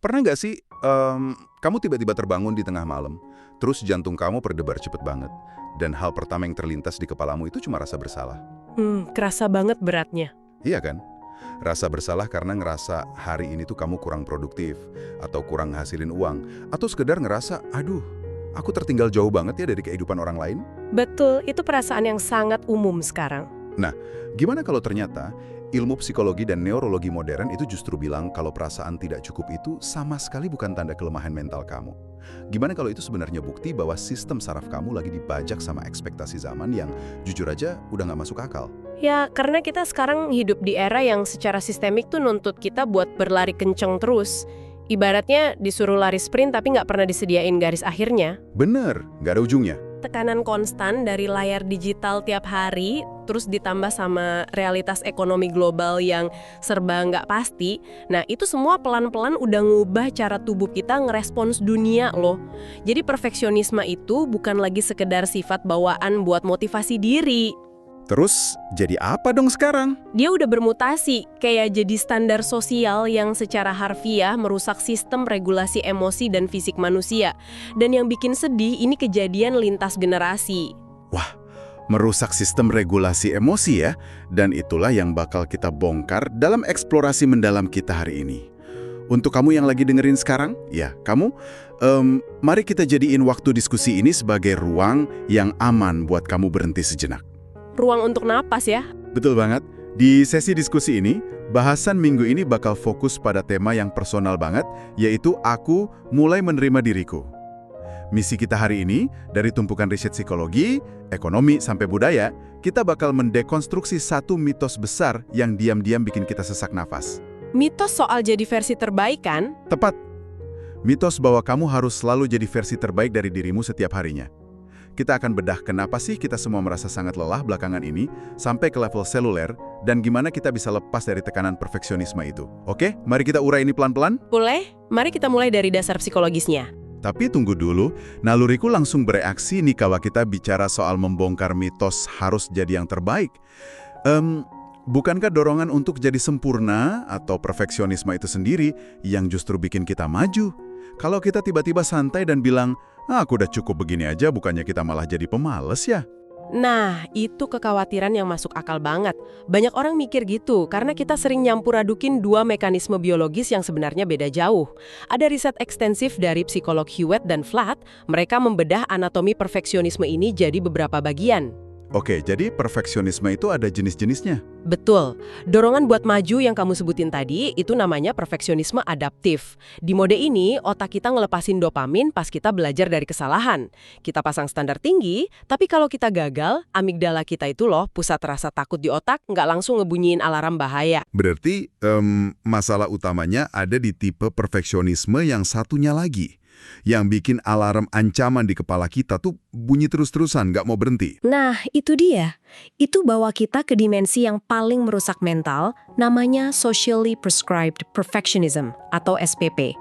Pernah nggak sih kamu tiba-tiba terbangun di tengah malam, terus jantung kamu berdebar cepet banget, dan hal pertama yang terlintas di kepalamu itu cuma rasa bersalah? Kerasa banget beratnya. Iya kan? Rasa bersalah karena ngerasa hari ini tuh kamu kurang produktif, atau kurang ngasilin uang, atau sekedar ngerasa, aduh, aku tertinggal jauh banget ya dari kehidupan orang lain. Betul, itu perasaan yang sangat umum sekarang. Nah, gimana kalau ternyata ilmu psikologi dan neurologi modern itu justru bilang kalau perasaan tidak cukup itu sama sekali bukan tanda kelemahan mental kamu? Gimana kalau itu sebenarnya bukti bahwa sistem saraf kamu lagi dibajak sama ekspektasi zaman yang jujur aja udah nggak masuk akal? Ya, karena kita sekarang hidup di era yang secara sistemik tuh nuntut kita buat berlari kenceng terus. Ibaratnya disuruh lari sprint tapi nggak pernah disediain garis akhirnya. Bener, nggak ada ujungnya. Tekanan konstan dari layar digital tiap hari, terus ditambah sama realitas ekonomi global yang serba nggak pasti. Nah, itu semua pelan-pelan udah ngubah cara tubuh kita ngerespons dunia loh. Jadi perfeksionisme itu bukan lagi sekedar sifat bawaan buat motivasi diri. Terus, jadi apa dong sekarang? Dia udah bermutasi, kayak jadi standar sosial yang secara harfiah merusak sistem regulasi emosi dan fisik manusia. Dan yang bikin sedih, ini kejadian lintas generasi. Wah, merusak sistem regulasi emosi ya, dan itulah yang bakal kita bongkar dalam eksplorasi mendalam kita hari ini. Untuk kamu yang lagi dengerin sekarang, ya kamu, mari kita jadiin waktu diskusi ini sebagai ruang yang aman buat kamu berhenti sejenak. Ruang untuk napas ya. Betul banget. Di sesi diskusi ini, bahasan minggu ini bakal fokus pada tema yang personal banget, yaitu aku mulai menerima diriku. Misi kita hari ini, dari tumpukan riset psikologi, ekonomi, sampai budaya, kita bakal mendekonstruksi satu mitos besar yang diam-diam bikin kita sesak nafas. Mitos soal jadi versi terbaik kan? Tepat. Mitos bahwa kamu harus selalu jadi versi terbaik dari dirimu setiap harinya. Kita akan bedah kenapa sih kita semua merasa sangat lelah belakangan ini, sampai ke level seluler, dan gimana kita bisa lepas dari tekanan perfeksionisme itu. Oke, mari kita urai ini pelan-pelan. Boleh? Mari kita mulai dari dasar psikologisnya. Tapi tunggu dulu, naluriku langsung bereaksi nih kalau kita bicara soal membongkar mitos harus jadi yang terbaik. Bukankah dorongan untuk jadi sempurna atau perfeksionisme itu sendiri yang justru bikin kita maju? Kalau kita tiba-tiba santai dan bilang, aku udah cukup begini aja, bukannya kita malah jadi pemales ya? Nah, itu kekhawatiran yang masuk akal banget. Banyak orang mikir gitu, karena kita sering nyampur adukin dua mekanisme biologis yang sebenarnya beda jauh. Ada riset ekstensif dari psikolog Hewitt dan Flatt, mereka membedah anatomi perfeksionisme ini jadi beberapa bagian. Oke, jadi perfeksionisme itu ada jenis-jenisnya? Betul. Dorongan buat maju yang kamu sebutin tadi, itu namanya perfeksionisme adaptif. Di mode ini, otak kita ngelepasin dopamin pas kita belajar dari kesalahan. Kita pasang standar tinggi, tapi kalau kita gagal, amigdala kita itu loh, pusat rasa takut di otak, nggak langsung ngebunyiin alarm bahaya. Berarti masalah utamanya ada di tipe perfeksionisme yang satunya lagi, yang bikin alarm ancaman di kepala kita tuh bunyi terus-terusan, nggak mau berhenti. Nah, itu dia. Itu bawa kita ke dimensi yang paling merusak mental, namanya Socially Prescribed Perfectionism, atau SPP.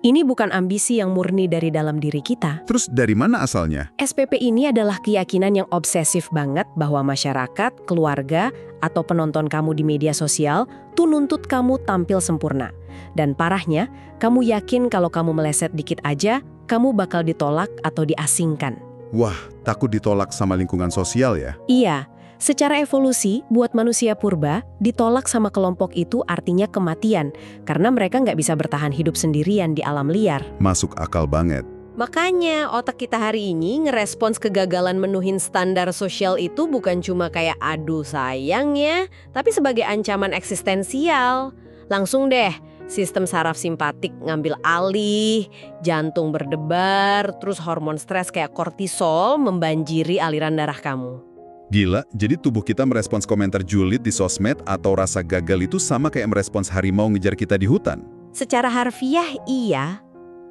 Ini bukan ambisi yang murni dari dalam diri kita. Terus dari mana asalnya? SPP ini adalah keyakinan yang obsesif banget bahwa masyarakat, keluarga, atau penonton kamu di media sosial tuh nuntut kamu tampil sempurna. Dan parahnya, kamu yakin kalau kamu meleset dikit aja, kamu bakal ditolak atau diasingkan. Wah, takut ditolak sama lingkungan sosial ya? Iya, secara evolusi, buat manusia purba, ditolak sama kelompok itu artinya kematian, karena mereka nggak bisa bertahan hidup sendirian di alam liar. Masuk akal banget. Makanya otak kita hari ini ngerespons kegagalan menuhin standar sosial itu bukan cuma kayak aduh sayang ya, tapi sebagai ancaman eksistensial. Langsung deh, sistem saraf simpatik ngambil alih, jantung berdebar, terus hormon stres kayak kortisol membanjiri aliran darah kamu. Gila, jadi tubuh kita merespons komentar julid di sosmed atau rasa gagal itu sama kayak merespons harimau ngejar kita di hutan? Secara harfiah iya,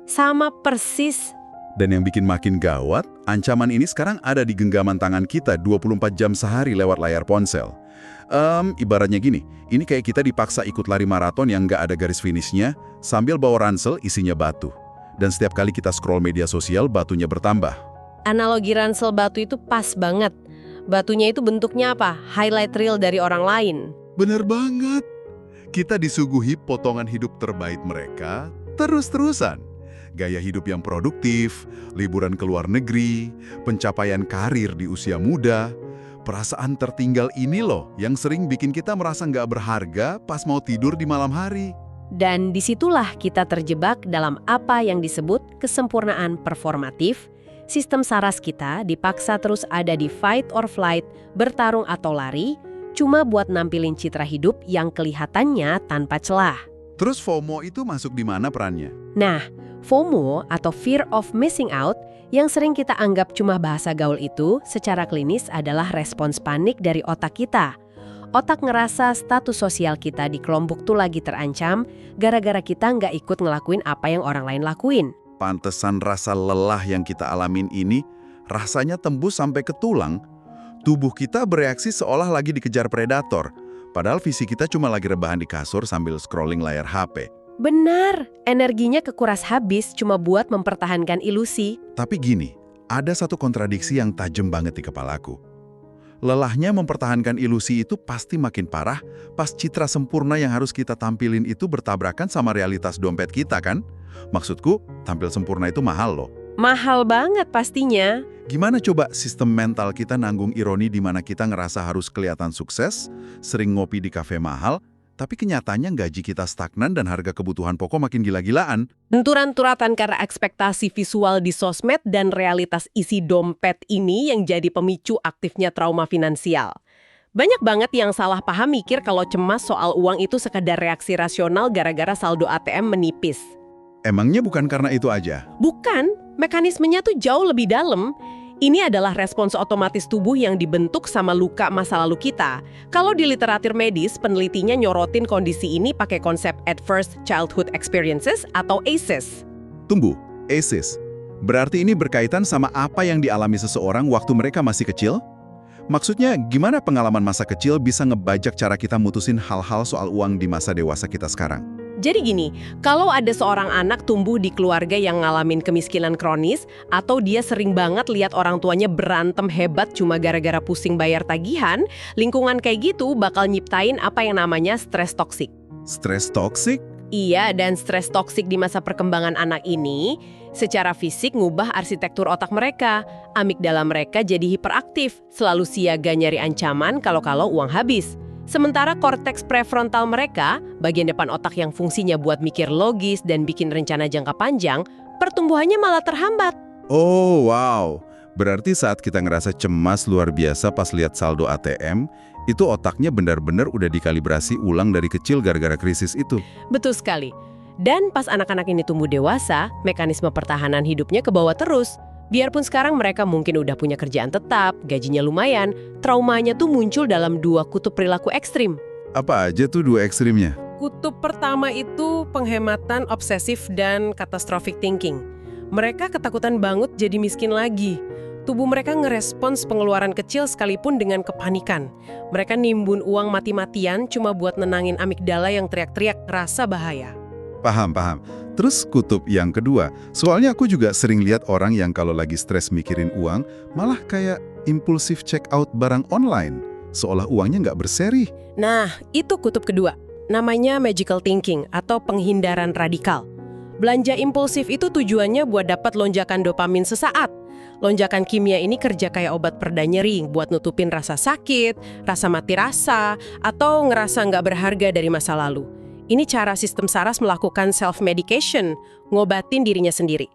sama persis. Dan yang bikin makin gawat, ancaman ini sekarang ada di genggaman tangan kita 24 jam sehari lewat layar ponsel. Ibaratnya gini, ini kayak kita dipaksa ikut lari maraton yang nggak ada garis finishnya, sambil bawa ransel isinya batu. Dan setiap kali kita scroll media sosial, batunya bertambah. Analogi ransel batu itu pas banget. Batunya itu bentuknya apa? Highlight reel dari orang lain. Bener banget. Kita disuguhi potongan hidup terbaik mereka, terus-terusan. Gaya hidup yang produktif, liburan ke luar negeri, pencapaian karir di usia muda. Perasaan tertinggal ini loh yang sering bikin kita merasa nggak berharga pas mau tidur di malam hari. Dan disitulah kita terjebak dalam apa yang disebut kesempurnaan performatif. Sistem saras kita dipaksa terus ada di fight or flight, bertarung atau lari, cuma buat nampilin citra hidup yang kelihatannya tanpa celah. Terus FOMO itu masuk di mana perannya? Nah, FOMO atau Fear of Missing Out yang sering kita anggap cuma bahasa gaul itu secara klinis adalah respons panik dari otak kita. Otak ngerasa status sosial kita di kelompok tuh lagi terancam gara-gara kita nggak ikut ngelakuin apa yang orang lain lakuin. Pantesan rasa lelah yang kita alamin ini rasanya tembus sampai ke tulang. Tubuh kita bereaksi seolah lagi dikejar predator, padahal fisik kita cuma lagi rebahan di kasur sambil scrolling layar HP. Benar, energinya kekuras habis cuma buat mempertahankan ilusi. Tapi gini, ada satu kontradiksi yang tajam banget di kepalaku. Lelahnya mempertahankan ilusi itu pasti makin parah pas citra sempurna yang harus kita tampilin itu bertabrakan sama realitas dompet kita kan? Maksudku, tampil sempurna itu mahal loh. Mahal banget pastinya. Gimana coba sistem mental kita nanggung ironi di mana kita ngerasa harus kelihatan sukses, sering ngopi di kafe mahal, tapi kenyataannya gaji kita stagnan dan harga kebutuhan pokok makin gila-gilaan. Benturan-turatan karena ekspektasi visual di sosmed dan realitas isi dompet ini yang jadi pemicu aktifnya trauma finansial. Banyak banget yang salah paham mikir kalau cemas soal uang itu sekadar reaksi rasional gara-gara saldo ATM menipis. Emangnya bukan karena itu aja? Bukan, mekanismenya tuh jauh lebih dalam. Ini adalah respons otomatis tubuh yang dibentuk sama luka masa lalu kita. Kalau di literatur medis, penelitinya nyorotin kondisi ini pakai konsep Adverse Childhood Experiences atau ACEs. Tunggu, ACEs. Berarti ini berkaitan sama apa yang dialami seseorang waktu mereka masih kecil? Maksudnya, gimana pengalaman masa kecil bisa ngebajak cara kita mutusin hal-hal soal uang di masa dewasa kita sekarang? Jadi gini, kalau ada seorang anak tumbuh di keluarga yang ngalamin kemiskinan kronis, atau dia sering banget lihat orang tuanya berantem hebat cuma gara-gara pusing bayar tagihan, lingkungan kayak gitu bakal nyiptain apa yang namanya stres toksik. Stres toksik? Iya, dan stres toksik di masa perkembangan anak ini, secara fisik ngubah arsitektur otak mereka. Amigdala mereka jadi hiperaktif, selalu siaga nyari ancaman kalau uang habis. Sementara korteks prefrontal mereka, bagian depan otak yang fungsinya buat mikir logis dan bikin rencana jangka panjang, pertumbuhannya malah terhambat. Oh, wow. Berarti saat kita ngerasa cemas luar biasa pas lihat saldo ATM, itu otaknya benar-benar udah dikalibrasi ulang dari kecil gara-gara krisis itu. Betul sekali. Dan pas anak-anak ini tumbuh dewasa, mekanisme pertahanan hidupnya ke bawah terus. Biarpun sekarang mereka mungkin udah punya kerjaan tetap, gajinya lumayan, traumanya tuh muncul dalam dua kutub perilaku ekstrim. Apa aja tuh dua ekstrimnya? Kutub pertama itu penghematan obsesif dan catastrophic thinking. Mereka ketakutan banget jadi miskin lagi. Tubuh mereka ngerespons pengeluaran kecil sekalipun dengan kepanikan. Mereka nimbun uang mati-matian cuma buat nenangin amigdala yang teriak-teriak rasa bahaya. Paham. Terus kutub yang kedua, soalnya aku juga sering lihat orang yang kalau lagi stres mikirin uang, malah kayak impulsif check out barang online, seolah uangnya nggak berseri. Nah, itu kutub kedua. Namanya magical thinking atau penghindaran radikal. Belanja impulsif itu tujuannya buat dapat lonjakan dopamin sesaat. Lonjakan kimia ini kerja kayak obat pereda nyeri buat nutupin rasa sakit, rasa mati rasa, atau ngerasa nggak berharga dari masa lalu. Ini cara sistem saras melakukan self-medication, ngobatin dirinya sendiri.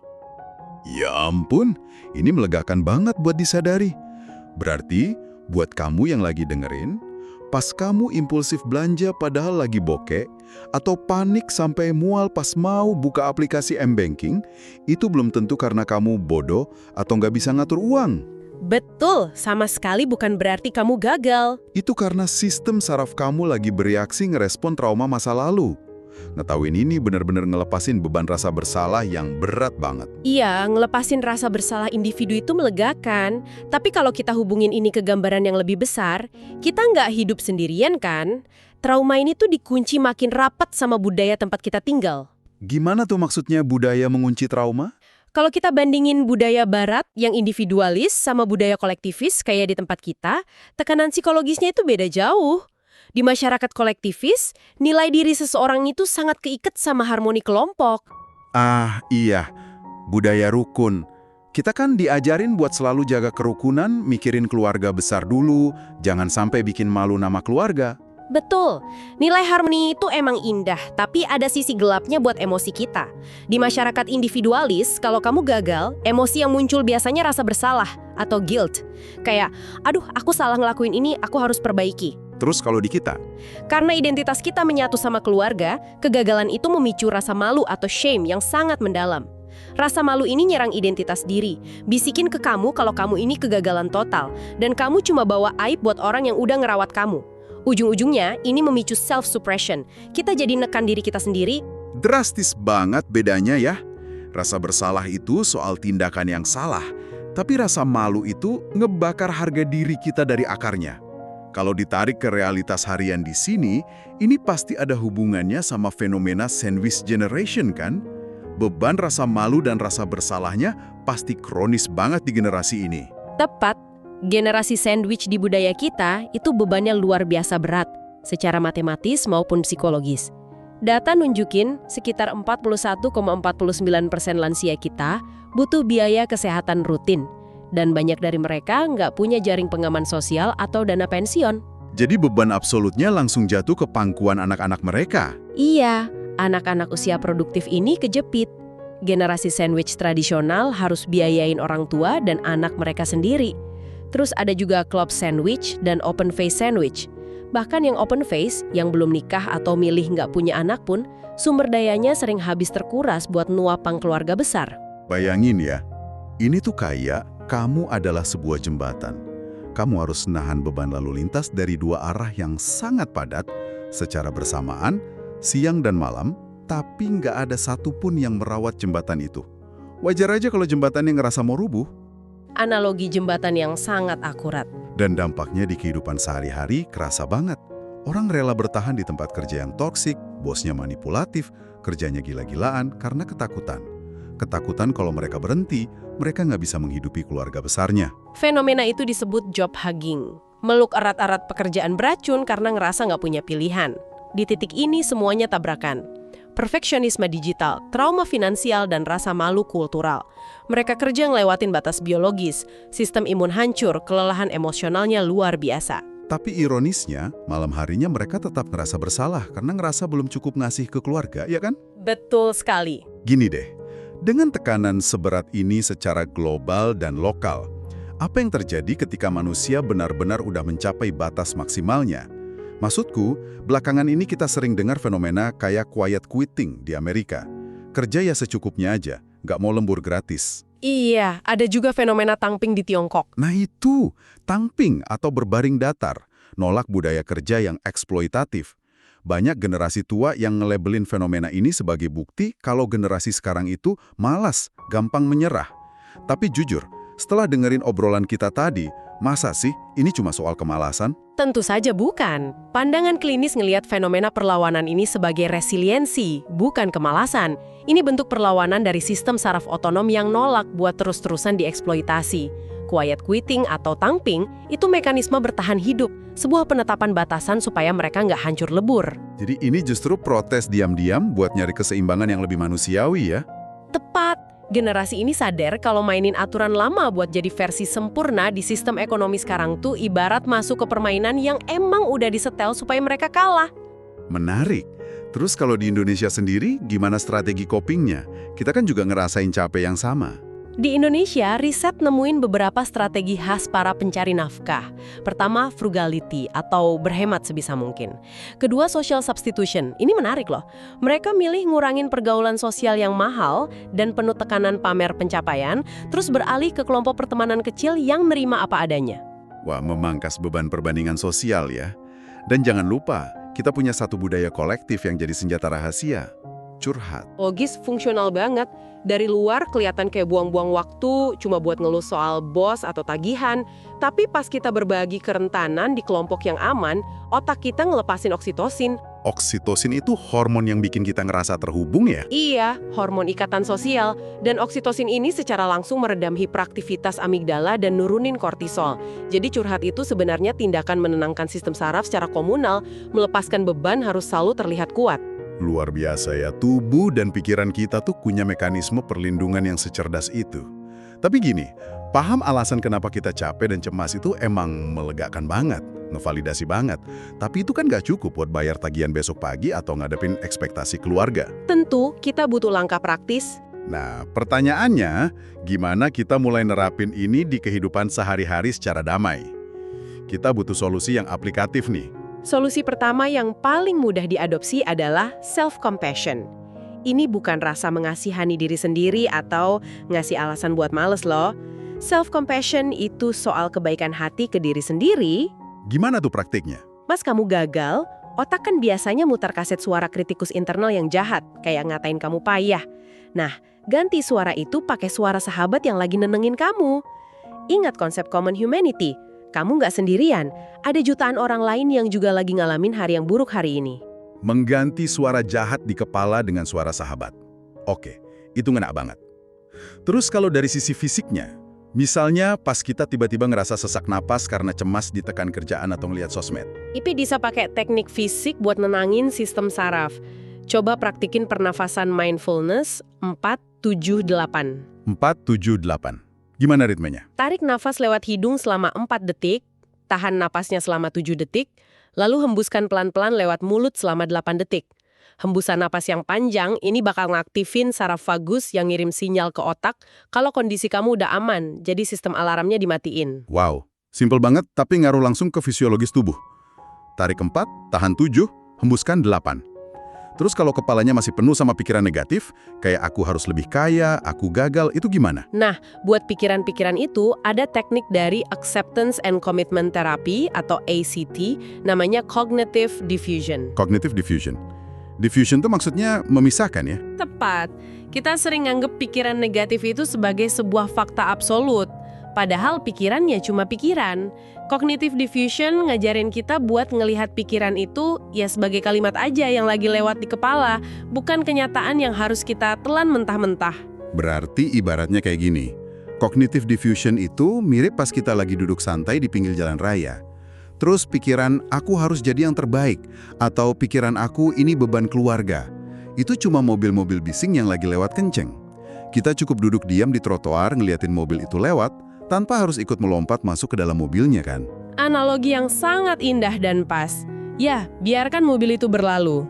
Ya ampun, ini melegakan banget buat disadari. Berarti, buat kamu yang lagi dengerin, pas kamu impulsif belanja padahal lagi bokeh, atau panik sampai mual pas mau buka aplikasi M-Banking, itu belum tentu karena kamu bodoh atau nggak bisa ngatur uang. Betul, sama sekali bukan berarti kamu gagal. Itu karena sistem saraf kamu lagi bereaksi ngerespon trauma masa lalu. Ngetahuin ini benar-benar ngelepasin beban rasa bersalah yang berat banget. Iya, ngelepasin rasa bersalah individu itu melegakan. Tapi kalau kita hubungin ini ke gambaran yang lebih besar, kita nggak hidup sendirian kan? Trauma ini tuh dikunci makin rapat sama budaya tempat kita tinggal. Gimana tuh maksudnya budaya mengunci trauma? Kalau kita bandingin budaya barat yang individualis sama budaya kolektivis kayak di tempat kita, tekanan psikologisnya itu beda jauh. Di masyarakat kolektivis, nilai diri seseorang itu sangat keikat sama harmoni kelompok. Ah, iya. Budaya rukun. Kita kan diajarin buat selalu jaga kerukunan, mikirin keluarga besar dulu, jangan sampai bikin malu nama keluarga. Betul, nilai harmoni itu emang indah, tapi ada sisi gelapnya buat emosi kita. Di masyarakat individualis, kalau kamu gagal, emosi yang muncul biasanya rasa bersalah atau guilt. Kayak, aduh aku salah ngelakuin ini, aku harus perbaiki. Terus kalau di kita? Karena identitas kita menyatu sama keluarga, kegagalan itu memicu rasa malu atau shame yang sangat mendalam. Rasa malu ini nyerang identitas diri, bisikin ke kamu kalau kamu ini kegagalan total, dan kamu cuma bawa aib buat orang yang udah ngerawat kamu. Ujung-ujungnya, ini memicu self-suppression. Kita jadi nekan diri kita sendiri. Drastis banget bedanya ya. Rasa bersalah itu soal tindakan yang salah, tapi rasa malu itu ngebakar harga diri kita dari akarnya. Kalau ditarik ke realitas harian di sini, ini pasti ada hubungannya sama fenomena sandwich generation kan? Beban rasa malu dan rasa bersalahnya pasti kronis banget di generasi ini. Tepat. Generasi sandwich di budaya kita itu bebannya luar biasa berat, secara matematis maupun psikologis. Data nunjukin sekitar 41,49% lansia kita butuh biaya kesehatan rutin, dan banyak dari mereka nggak punya jaring pengaman sosial atau dana pensiun. Jadi beban absolutnya langsung jatuh ke pangkuan anak-anak mereka. Iya, anak-anak usia produktif ini kejepit. Generasi sandwich tradisional harus biayain orang tua dan anak mereka sendiri. Terus ada juga club sandwich dan open face sandwich. Bahkan yang open face, yang belum nikah atau milih nggak punya anak pun, sumber dayanya sering habis terkuras buat nuapang keluarga besar. Bayangin ya, ini tuh kayak kamu adalah sebuah jembatan. Kamu harus nahan beban lalu lintas dari dua arah yang sangat padat, secara bersamaan, siang dan malam, tapi nggak ada satupun yang merawat jembatan itu. Wajar aja kalau jembatannya ngerasa mau rubuh. Analogi jembatan yang sangat akurat. Dan dampaknya di kehidupan sehari-hari kerasa banget. Orang rela bertahan di tempat kerja yang toksik, bosnya manipulatif, kerjanya gila-gilaan karena ketakutan. Ketakutan kalau mereka berhenti, mereka nggak bisa menghidupi keluarga besarnya. Fenomena itu disebut job hugging. Meluk erat-erat pekerjaan beracun karena ngerasa nggak punya pilihan. Di titik ini semuanya tabrakan. Perfeksionisme digital, trauma finansial, dan rasa malu kultural. Mereka kerja ngelewatin batas biologis, sistem imun hancur, kelelahan emosionalnya luar biasa. Tapi ironisnya, malam harinya mereka tetap ngerasa bersalah karena ngerasa belum cukup ngasih ke keluarga, ya kan? Betul sekali. Gini deh, dengan tekanan seberat ini secara global dan lokal, apa yang terjadi ketika manusia benar-benar udah mencapai batas maksimalnya? Maksudku, belakangan ini kita sering dengar fenomena kayak quiet quitting di Amerika. Kerja ya secukupnya aja, nggak mau lembur gratis. Iya, ada juga fenomena tangping di Tiongkok. Nah itu, tangping atau berbaring datar, nolak budaya kerja yang eksploitatif. Banyak generasi tua yang ngelabelin fenomena ini sebagai bukti kalau generasi sekarang itu malas, gampang menyerah. Tapi jujur, setelah dengerin obrolan kita tadi, masa sih ini cuma soal kemalasan? Tentu saja bukan. Pandangan klinis ngelihat fenomena perlawanan ini sebagai resiliensi, bukan kemalasan. Ini bentuk perlawanan dari sistem saraf otonom yang nolak buat terus-terusan dieksploitasi. Quiet quitting atau tangping itu mekanisme bertahan hidup, sebuah penetapan batasan supaya mereka nggak hancur lebur. Jadi ini justru protes diam-diam buat nyari keseimbangan yang lebih manusiawi ya? Tepat. Generasi ini sadar kalau mainin aturan lama buat jadi versi sempurna di sistem ekonomi sekarang tuh ibarat masuk ke permainan yang emang udah disetel supaya mereka kalah. Menarik. Terus kalau di Indonesia sendiri, gimana strategi copingnya? Kita kan juga ngerasain capek yang sama. Di Indonesia, riset nemuin beberapa strategi khas para pencari nafkah. Pertama, frugality atau berhemat sebisa mungkin. Kedua, social substitution. Ini menarik loh. Mereka milih ngurangin pergaulan sosial yang mahal dan penuh tekanan pamer pencapaian, terus beralih ke kelompok pertemanan kecil yang nerima apa adanya. Wah, memangkas beban perbandingan sosial ya. Dan jangan lupa, kita punya satu budaya kolektif yang jadi senjata rahasia. Curhat. Logis, fungsional banget. Dari luar kelihatan kayak buang-buang waktu, cuma buat ngeluh soal bos atau tagihan. Tapi pas kita berbagi kerentanan di kelompok yang aman, otak kita ngelepasin oksitosin. Oksitosin itu hormon yang bikin kita ngerasa terhubung ya? Iya, hormon ikatan sosial. Dan oksitosin ini secara langsung meredam hiperaktivitas amigdala dan nurunin kortisol. Jadi curhat itu sebenarnya tindakan menenangkan sistem saraf secara komunal, melepaskan beban harus selalu terlihat kuat. Luar biasa ya, tubuh dan pikiran kita tuh punya mekanisme perlindungan yang secerdas itu. Tapi gini, paham alasan kenapa kita capek dan cemas itu emang melegakan banget, ngevalidasi banget. Tapi itu kan nggak cukup buat bayar tagihan besok pagi atau ngadepin ekspektasi keluarga. Tentu, kita butuh langkah praktis. Nah, pertanyaannya, gimana kita mulai nerapin ini di kehidupan sehari-hari secara damai? Kita butuh solusi yang aplikatif nih. Solusi pertama yang paling mudah diadopsi adalah self-compassion. Ini bukan rasa mengasihani diri sendiri atau ngasih alasan buat males loh. Self-compassion itu soal kebaikan hati ke diri sendiri. Gimana tuh praktiknya? Pas kamu gagal, otak kan biasanya mutar kaset suara kritikus internal yang jahat, kayak ngatain kamu payah. Nah, ganti suara itu pakai suara sahabat yang lagi nenengin kamu. Ingat konsep common humanity. Kamu nggak sendirian, ada jutaan orang lain yang juga lagi ngalamin hari yang buruk hari ini. Mengganti suara jahat di kepala dengan suara sahabat. Oke, itu ngena banget. Terus kalau dari sisi fisiknya, misalnya pas kita tiba-tiba ngerasa sesak napas karena cemas ditekan kerjaan atau ngelihat sosmed. IP bisa pakai teknik fisik buat nenangin sistem saraf. Coba praktikin pernafasan mindfulness 4-7-8. 4-7-8. Gimana ritmenya? Tarik nafas lewat hidung selama 4 detik, tahan napasnya selama 7 detik, lalu hembuskan pelan-pelan lewat mulut selama 8 detik. Hembusan napas yang panjang ini bakal ngaktifin saraf vagus yang ngirim sinyal ke otak kalau kondisi kamu udah aman, jadi sistem alarmnya dimatiin. Wow, simpel banget tapi ngaruh langsung ke fisiologis tubuh. Tarik 4, tahan 7, hembuskan 8. Terus kalau kepalanya masih penuh sama pikiran negatif, kayak aku harus lebih kaya, aku gagal, itu gimana? Nah, buat pikiran-pikiran itu, ada teknik dari Acceptance and Commitment Therapy atau ACT, namanya Cognitive Diffusion. Cognitive diffusion. Diffusion itu maksudnya memisahkan ya? Tepat. Kita sering nganggep pikiran negatif itu sebagai sebuah fakta absolut. Padahal pikirannya cuma pikiran. Cognitive diffusion ngajarin kita buat ngelihat pikiran itu ya sebagai kalimat aja yang lagi lewat di kepala, bukan kenyataan yang harus kita telan mentah-mentah. Berarti ibaratnya kayak gini. Cognitive diffusion itu mirip pas kita lagi duduk santai di pinggir jalan raya. Terus pikiran aku harus jadi yang terbaik, atau pikiran aku ini beban keluarga. Itu cuma mobil-mobil bising yang lagi lewat kenceng. Kita cukup duduk diam di trotoar ngeliatin mobil itu lewat, tanpa harus ikut melompat masuk ke dalam mobilnya kan? Analogi yang sangat indah dan pas. Ya, biarkan mobil itu berlalu.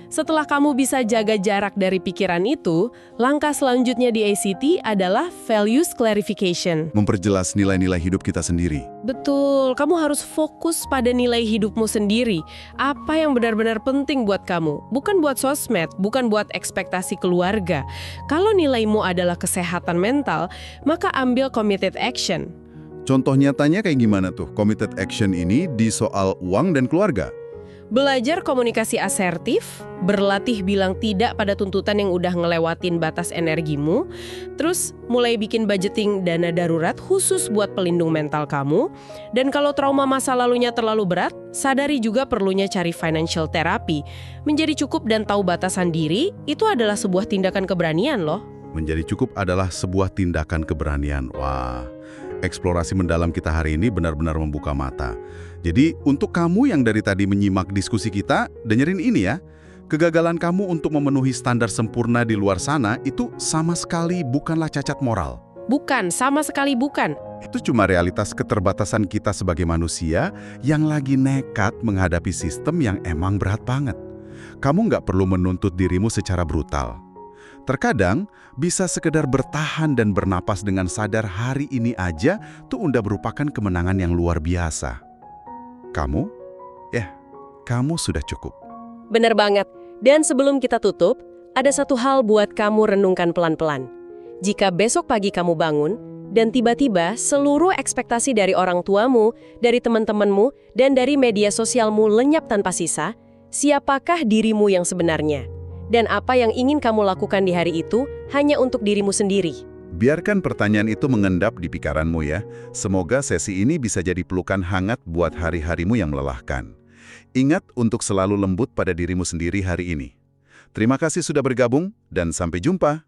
Setelah kamu bisa jaga jarak dari pikiran itu, langkah selanjutnya di ACT adalah values clarification. Memperjelas nilai-nilai hidup kita sendiri. Betul, kamu harus fokus pada nilai hidupmu sendiri. Apa yang benar-benar penting buat kamu? Bukan buat sosmed, bukan buat ekspektasi keluarga. Kalau nilaimu adalah kesehatan mental, maka ambil committed action. Contoh nyatanya kayak gimana tuh committed action ini di soal uang dan keluarga? Belajar komunikasi asertif, berlatih bilang tidak pada tuntutan yang udah ngelewatin batas energimu, terus mulai bikin budgeting dana darurat khusus buat pelindung mental kamu, dan kalau trauma masa lalunya terlalu berat, sadari juga perlunya cari financial therapy. Menjadi cukup dan tahu batasan diri, itu adalah sebuah tindakan keberanian loh. Menjadi cukup adalah sebuah tindakan keberanian. Wah, eksplorasi mendalam kita hari ini benar-benar membuka mata. Jadi, untuk kamu yang dari tadi menyimak diskusi kita, dengerin ini ya. Kegagalan kamu untuk memenuhi standar sempurna di luar sana itu sama sekali bukanlah cacat moral. Bukan, sama sekali bukan. Itu cuma realitas keterbatasan kita sebagai manusia yang lagi nekat menghadapi sistem yang emang berat banget. Kamu nggak perlu menuntut dirimu secara brutal. Terkadang, bisa sekedar bertahan dan bernapas dengan sadar hari ini aja tuh udah merupakan kemenangan yang luar biasa. Kamu sudah cukup. Bener banget. Dan sebelum kita tutup, ada satu hal buat kamu renungkan pelan-pelan. Jika besok pagi kamu bangun, dan tiba-tiba seluruh ekspektasi dari orang tuamu, dari teman-temanmu, dan dari media sosialmu lenyap tanpa sisa, siapakah dirimu yang sebenarnya? Dan apa yang ingin kamu lakukan di hari itu hanya untuk dirimu sendiri? Biarkan pertanyaan itu mengendap di pikiranmu ya. Semoga sesi ini bisa jadi pelukan hangat buat hari-harimu yang melelahkan. Ingat untuk selalu lembut pada dirimu sendiri hari ini. Terima kasih sudah bergabung dan sampai jumpa.